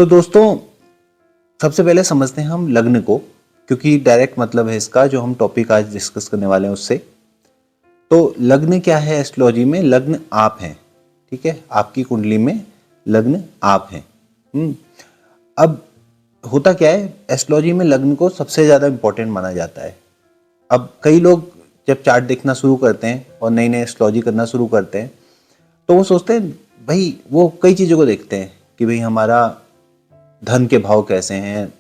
तो दोस्तों सबसे पहले समझते हैं हम लग्न को, क्योंकि डायरेक्ट मतलब है इसका जो हम टॉपिक आज डिस्कस करने वाले हैं उससे। तो लग्न क्या है एस्ट्रोलॉजी में? लग्न आप हैं, ठीक है, आपकी कुंडली में लग्न आप हैं। अब होता क्या है, एस्ट्रोलॉजी में लग्न को सबसे ज़्यादा इंपॉर्टेंट माना जाता है। अब कई लोग जब चार्ट देखना शुरू करते हैं और नई नई एस्ट्रोलॉजी करना शुरू करते हैं तो वो सोचते हैं, भाई वो कई चीज़ों को देखते हैं कि भाई हमारा धन के भाव कैसे हैं,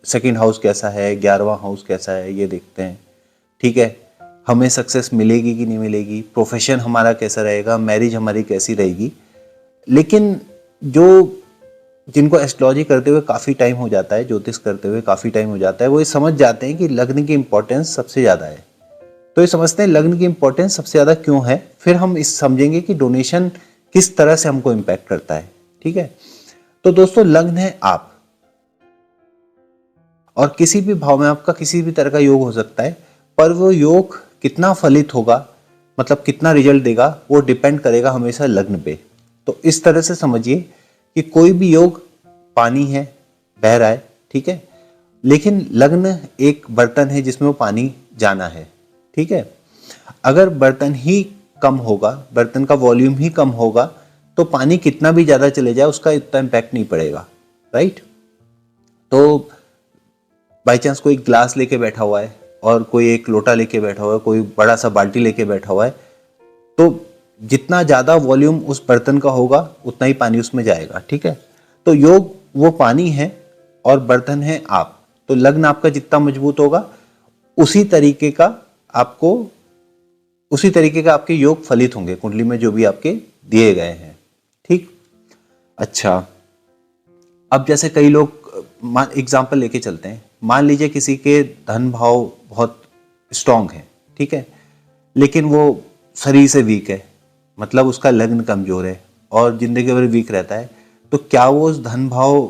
सेकंड हाउस कैसा है, 11वां हाउस कैसा है, ये देखते हैं, ठीक है, हमें सक्सेस मिलेगी कि नहीं मिलेगी, प्रोफेशन हमारा कैसा रहेगा, मैरिज हमारी कैसी रहेगी। लेकिन जो जिनको एस्ट्रोलॉजी करते हुए काफ़ी टाइम हो जाता है, ज्योतिष करते हुए काफ़ी टाइम हो जाता है, वो ये समझ जाते हैं कि लग्न की इंपॉर्टेंस सबसे ज़्यादा है। तो ये समझते हैं लग्न की इंपॉर्टेंस सबसे ज़्यादा क्यों है, फिर हम इस समझेंगे कि डोनेशन किस तरह से हमको इम्पैक्ट करता है, ठीक है। तो दोस्तों लग्न है आप, और किसी भी भाव में आपका किसी भी तरह का योग हो सकता है, पर वो योग कितना फलित होगा, मतलब कितना रिजल्ट देगा, वो डिपेंड करेगा हमेशा लग्न पे। तो इस तरह से समझिए कि कोई भी योग पानी है, बह रहा है, ठीक है, लेकिन लग्न एक बर्तन है जिसमें वो पानी जाना है, ठीक है। अगर बर्तन ही कम होगा, बर्तन का वॉल्यूम ही कम होगा, तो पानी कितना भी ज़्यादा चले जाए उसका इतना इम्पैक्ट नहीं पड़ेगा, राइट। तो बाई चांस कोई ग्लास लेके बैठा हुआ है और कोई एक लोटा लेके बैठा हुआ है, कोई बड़ा सा बाल्टी लेके बैठा हुआ है, तो जितना ज़्यादा वॉल्यूम उस बर्तन का होगा उतना ही पानी उसमें जाएगा, ठीक है। तो योग वो पानी है और बर्तन है आप। तो लग्न आपका जितना मजबूत होगा उसी तरीके का आपके योग फलित होंगे कुंडली में जो भी आपके दिए गए हैं, ठीक। अच्छा, अब जैसे कई लोग एग्जाम्पल लेके चलते हैं, मान लीजिए किसी के धन भाव बहुत स्ट्रांग है, ठीक है, लेकिन वो शरीर से वीक है, मतलब उसका लग्न कमजोर है और जिंदगी भर वीक रहता है, तो क्या वो उस धन भाव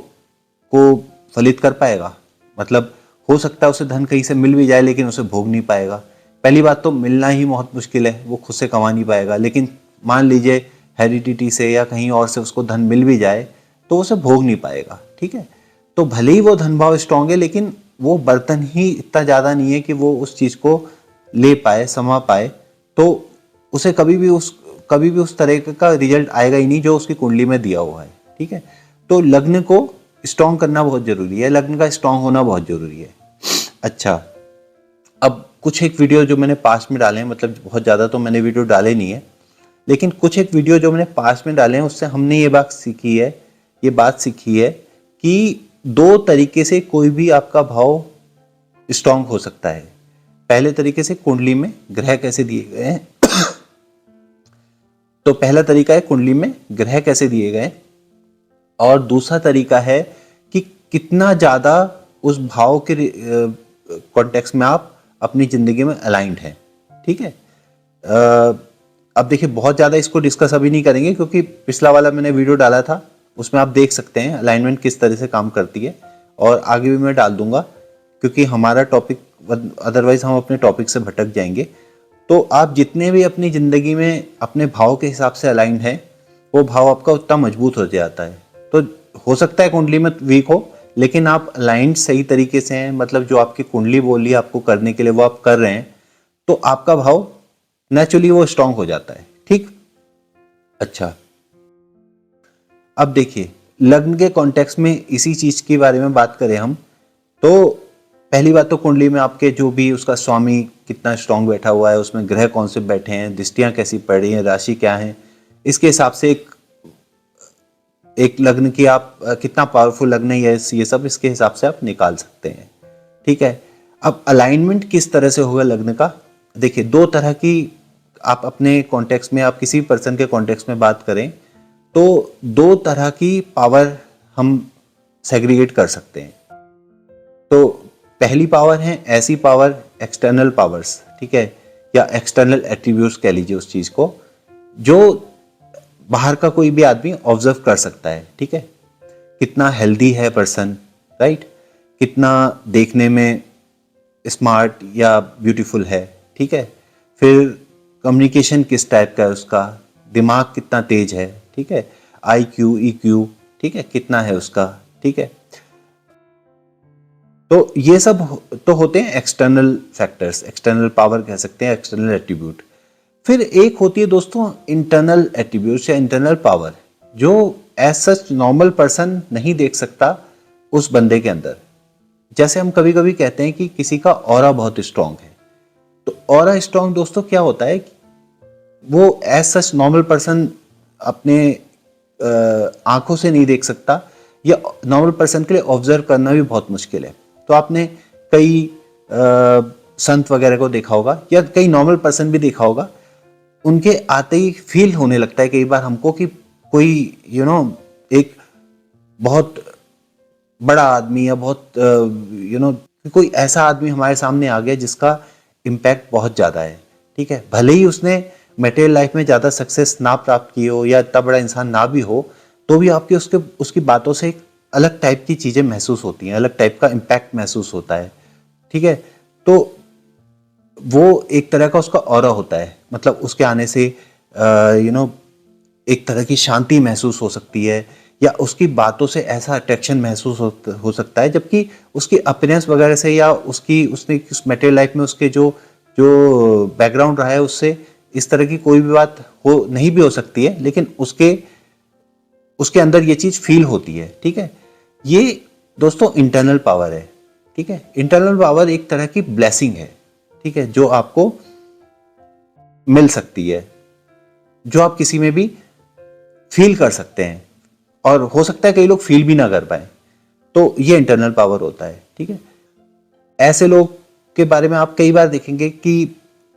को फलित कर पाएगा? मतलब हो सकता है उसे धन कहीं से मिल भी जाए लेकिन उसे भोग नहीं पाएगा। पहली बात तो मिलना ही बहुत मुश्किल है, वो खुद से कमा नहीं पाएगा। लेकिन मान लीजिए हेरिडिटी से या कहीं और से उसको धन मिल भी जाए तो उसे भोग नहीं पाएगा, ठीक है। तो भले ही वो धन भाव स्ट्रांग है लेकिन वो बर्तन ही इतना ज़्यादा नहीं है कि वो उस चीज़ को ले पाए, समा पाए, तो उसे कभी भी उस तरह का रिजल्ट आएगा ही नहीं जो उसकी कुंडली में दिया हुआ है, ठीक है। तो लग्न को स्ट्रांग करना बहुत जरूरी है, लग्न का स्ट्रांग होना बहुत जरूरी है। अच्छा, अब कुछ एक वीडियो जो मैंने पास्ट में डाले हैं, मतलब बहुत ज़्यादा तो मैंने वीडियो डाले नहीं है, लेकिन कुछ एक वीडियो जो मैंने पास्ट में डाले हैं उससे हमने ये बात सीखी है कि दो तरीके से कोई भी आपका भाव स्ट्रांग हो सकता है। पहले तरीके से कुंडली में ग्रह कैसे दिए गए हैं तो पहला तरीका है कुंडली में ग्रह कैसे दिए गए, और दूसरा तरीका है कि कितना ज्यादा उस भाव के कॉन्टेक्स्ट में आप अपनी जिंदगी में अलाइंड हैं, ठीक है। अब देखिए बहुत ज्यादा इसको डिस्कस अभी नहीं करेंगे क्योंकि पिछला वाला मैंने वीडियो डाला था, उसमें आप देख सकते हैं अलाइनमेंट किस तरह से काम करती है, और आगे भी मैं डाल दूंगा क्योंकि हमारा टॉपिक, अदरवाइज हम अपने टॉपिक से भटक जाएंगे। तो आप जितने भी अपनी जिंदगी में अपने भाव के हिसाब से अलाइंड हैं, वो भाव आपका उतना मजबूत हो जाता है। तो हो सकता है कुंडली में वीक हो लेकिन आप अलाइंड सही तरीके से हैं, मतलब जो आपकी कुंडली बोली आपको करने के लिए वो आप कर रहे हैं, तो आपका भाव नेचुरली वो स्ट्रांग हो जाता है, ठीक। अच्छा, अब देखिए लग्न के कॉन्टेक्स्ट में इसी चीज के बारे में बात करें हम, तो पहली बात तो कुंडली में आपके जो भी उसका स्वामी कितना स्ट्रांग बैठा हुआ है, उसमें ग्रह कौन से बैठे हैं, दृष्टियां कैसी पड़ रही हैं, राशि क्या है, इसके हिसाब से एक लग्न की आप कितना पावरफुल लग्न है ये सब इसके हिसाब से आप निकाल सकते हैं, ठीक है। अब अलाइनमेंट किस तरह से होगा लग्न का, देखिए दो तरह की, आप अपने कॉन्टेक्स्ट में, आप किसी पर्सन के कॉन्टेक्स्ट में बात करें तो दो तरह की पावर हम सेग्रीगेट कर सकते हैं। तो पहली पावर है ऐसी पावर, एक्सटर्नल पावर्स, ठीक है, या एक्सटर्नल एट्रीब्यूट्स कह लीजिए उस चीज को, जो बाहर का कोई भी आदमी ऑब्जर्व कर सकता है, ठीक है। कितना हेल्दी है पर्सन, राइट, कितना देखने में स्मार्ट या ब्यूटीफुल है, ठीक है। फिर कम्युनिकेशन किस टाइप का है उसका, दिमाग कितना तेज है, ठीक है, IQ EQ, ठीक है, कितना है उसका, ठीक है। तो ये सब तो होते हैं एक्सटर्नल फैक्टर्स, एक्सटर्नल पावर कह सकते हैं, एक्सटर्नल एट्रीब्यूट। फिर एक होती है दोस्तों इंटरनल एट्रीब्यूट्स या इंटरनल पावर, जो एज सच नॉर्मल पर्सन नहीं देख सकता उस बंदे के अंदर। जैसे हम कभी कभी कहते हैं कि किसी का ऑरा बहुत स्ट्रांग है, तो ऑरा स्ट्रांग दोस्तों क्या होता है, वो एज सच नॉर्मल पर्सन अपने आंखों से नहीं देख सकता, या नॉर्मल पर्सन के लिए ऑब्जर्व करना भी बहुत मुश्किल है। तो आपने कई संत वगैरह को देखा होगा या कई नॉर्मल पर्सन भी देखा होगा, उनके आते ही फील होने लगता है कई बार हमको कि कोई एक बहुत बड़ा आदमी या बहुत कोई ऐसा आदमी हमारे सामने आ गया जिसका इम्पैक्ट बहुत ज़्यादा है, ठीक है। भले ही उसने मटेरियल लाइफ में ज़्यादा सक्सेस ना प्राप्त की हो या इतना बड़ा इंसान ना भी हो, तो भी आपकी उसकी बातों से एक अलग टाइप की चीज़ें महसूस होती हैं, अलग टाइप का इम्पैक्ट महसूस होता है, ठीक है। तो वो एक तरह का उसका ऑरा होता है, मतलब उसके आने से एक तरह की शांति महसूस हो सकती है, या उसकी बातों से ऐसा अट्रैक्शन महसूस हो सकता है, जबकि उसकी अपीयरेंस वगैरह से या उसने उस मटेरियल लाइफ में उसके जो बैकग्राउंड रहा है उससे इस तरह की कोई भी बात नहीं भी हो सकती है, लेकिन उसके अंदर ये चीज फील होती है, ठीक है। ये दोस्तों इंटरनल पावर है, ठीक है। इंटरनल पावर एक तरह की ब्लेसिंग है, ठीक है, जो आपको मिल सकती है, जो आप किसी में भी फील कर सकते हैं, और हो सकता है कई लोग फील भी ना कर पाए, तो ये इंटरनल पावर होता है, ठीक है। ऐसे लोग के बारे में आप कई बार देखेंगे कि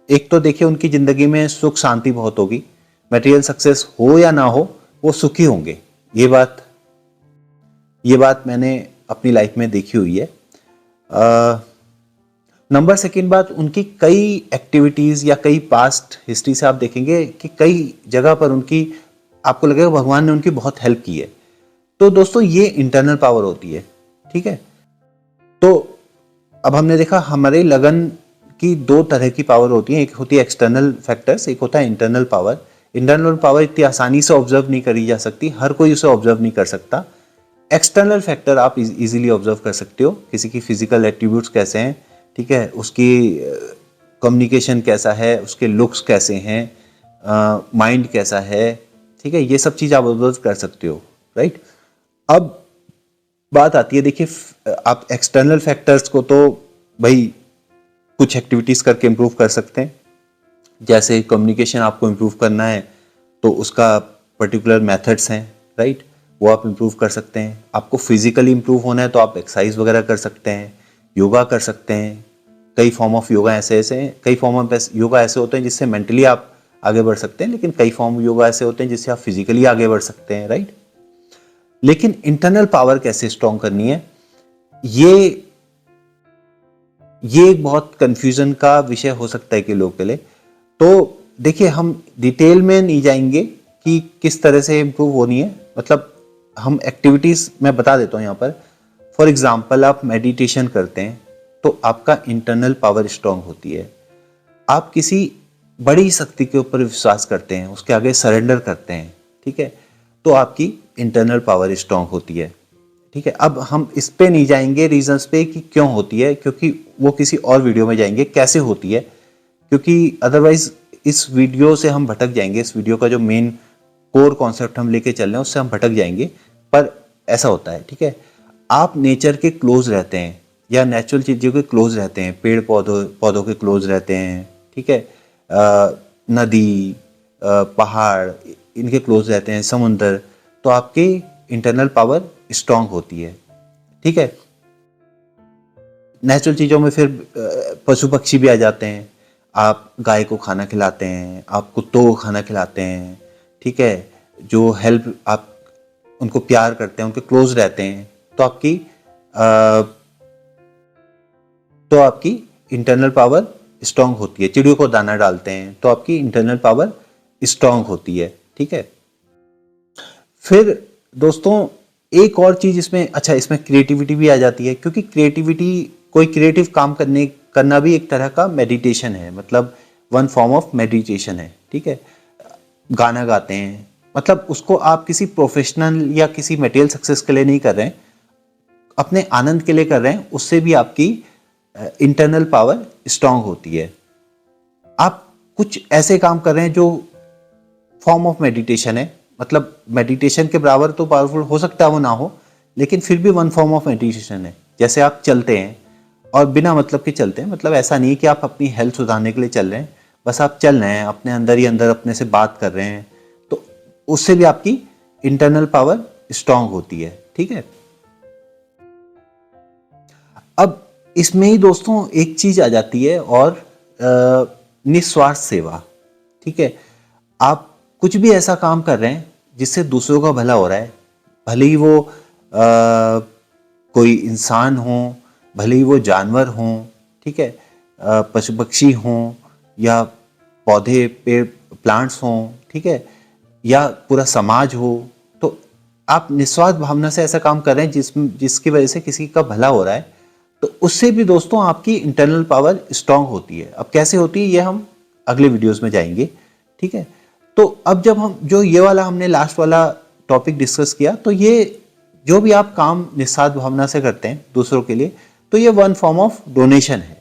एक तो देखिए उनकी जिंदगी में सुख शांति बहुत होगी, मटेरियल सक्सेस हो या ना हो वो सुखी होंगे, ये बात मैंने अपनी लाइफ में देखी हुई है। नंबर सेकंड बात, उनकी कई एक्टिविटीज या कई पास्ट हिस्ट्री से आप देखेंगे कि कई जगह पर उनकी आपको लगेगा भगवान ने उनकी बहुत हेल्प की है। तो दोस्तों ये इंटरनल पावर होती है, ठीक है। तो अब हमने देखा हमारे लगन की दो तरह की पावर होती है, एक होती है एक्सटर्नल फैक्टर्स, एक होता है इंटरनल पावर। इंटरनल पावर इतनी आसानी से ऑब्जर्व नहीं करी जा सकती, हर कोई उसे ऑब्जर्व नहीं कर सकता। एक्सटर्नल फैक्टर आप इजीली ऑब्जर्व कर सकते हो, किसी की फिजिकल एट्रीब्यूट्स कैसे हैं, ठीक है, उसकी कम्युनिकेशन कैसा है, उसके लुक्स कैसे हैं, माइंड कैसा है, ठीक है, ये सब चीज आप ऑब्जर्व कर सकते हो, राइट। अब बात आती है, देखिए आप एक्सटर्नल फैक्टर्स को तो भाई कुछ एक्टिविटीज करके इंप्रूव कर सकते हैं, जैसे कम्युनिकेशन आपको इंप्रूव करना है तो उसका पर्टिकुलर मेथड्स हैं, राइट, वो आप इंप्रूव कर सकते हैं। आपको फिजिकली इंप्रूव होना है तो आप एक्सरसाइज वगैरह कर सकते हैं, योगा कर सकते हैं। कई फॉर्म ऑफ योगा ऐसे हैं, कई फॉर्म ऑफ योगा ऐसे होते हैं जिससे मेंटली आप आगे बढ़ सकते हैं, लेकिन कई फॉर्म योगा ऐसे होते हैं जिससे आप फिजिकली आगे बढ़ सकते हैं, राइट। लेकिन इंटरनल पावर कैसे स्ट्रॉन्ग करनी है, ये एक बहुत कंफ्यूजन का विषय हो सकता है कि लोग के लिए। तो देखिए हम डिटेल में नहीं जाएंगे कि किस तरह से इंप्रूव होनी है, मतलब हम एक्टिविटीज मैं बता देता हूं यहां पर। फॉर एग्जाम्पल आप मेडिटेशन करते हैं तो आपका इंटरनल पावर स्ट्रांग होती है। आप किसी बड़ी शक्ति के ऊपर विश्वास करते हैं, उसके आगे सरेंडर करते हैं, ठीक है, तो आपकी इंटरनल पावर स्ट्रांग होती है, ठीक है। अब हम इस पे नहीं जाएंगे रीजंस पे कि क्यों होती है, क्योंकि वो किसी और वीडियो में जाएंगे कैसे होती है, क्योंकि अदरवाइज इस वीडियो से हम भटक जाएंगे। इस वीडियो का जो मेन कोर कॉन्सेप्ट हम लेके चल रहे हैं उससे हम भटक जाएंगे, पर ऐसा होता है, ठीक है। आप नेचर के क्लोज रहते हैं या नेचुरल चीजों के क्लोज रहते हैं, पेड़ पौधों के क्लोज रहते हैं, ठीक है, नदी, पहाड़, इनके क्लोज रहते हैं, समुंदर, तो आपकी इंटरनल पावर स्ट्रांग होती है, ठीक है। नेचुरल चीजों में फिर पशु पक्षी भी आ जाते हैं। आप गाय को खाना खिलाते हैं, आप कुत्तों को खाना खिलाते हैं, ठीक है, जो हेल्प आप उनको प्यार करते हैं, उनके क्लोज रहते हैं, तो आपकी इंटरनल पावर स्ट्रांग होती है। चिड़ियों को दाना डालते हैं तो आपकी इंटरनल पावर स्ट्रांग होती है, ठीक है। फिर दोस्तों एक और चीज इसमें क्रिएटिविटी भी आ जाती है, क्योंकि कोई क्रिएटिव काम करना भी एक तरह का मेडिटेशन है, मतलब वन फॉर्म ऑफ मेडिटेशन है, ठीक है। गाना गाते हैं, मतलब उसको आप किसी प्रोफेशनल या किसी मटेरियल सक्सेस के लिए नहीं कर रहे हैं, अपने आनंद के लिए कर रहे हैं, उससे भी आपकी इंटरनल पावर स्ट्रांग होती है। आप कुछ ऐसे काम कर रहे हैं जो फॉर्म ऑफ मेडिटेशन है, मतलब मेडिटेशन के बराबर तो पावरफुल हो सकता है वो ना हो, लेकिन फिर भी वन फॉर्म ऑफ मेडिटेशन है। जैसे आप चलते हैं और बिना मतलब के चलते हैं, मतलब ऐसा नहीं कि आप अपनी हेल्थ सुधारने के लिए चल रहे हैं, बस आप चल रहे हैं, अपने अंदर ही अंदर अपने से बात कर रहे हैं, तो उससे भी आपकी इंटरनल पावर स्ट्रांग होती है। ठीक है, अब इसमें ही दोस्तों एक चीज आ जाती है और निस्वार्थ सेवा। ठीक है, आप कुछ भी ऐसा काम कर रहे हैं जिससे दूसरों का भला हो रहा है, भले ही वो कोई इंसान हो, भले ही वो जानवर हों, ठीक है, पशु पक्षी हों या पौधे पेड़ प्लांट्स हों, ठीक है, या पूरा समाज हो, तो आप निस्वार्थ भावना से ऐसा काम कर रहे हैं जिसकी वजह से किसी का भला हो रहा है, तो उससे भी दोस्तों आपकी इंटरनल पावर स्ट्रांग होती है। अब कैसे होती है ये हम अगले वीडियोस में जाएंगे। ठीक है, तो अब जब हम जो ये वाला हमने लास्ट वाला टॉपिक डिस्कस किया, तो ये जो भी आप काम निस्वार्थ भावना से करते हैं दूसरों के लिए, तो ये वन फॉर्म ऑफ डोनेशन है।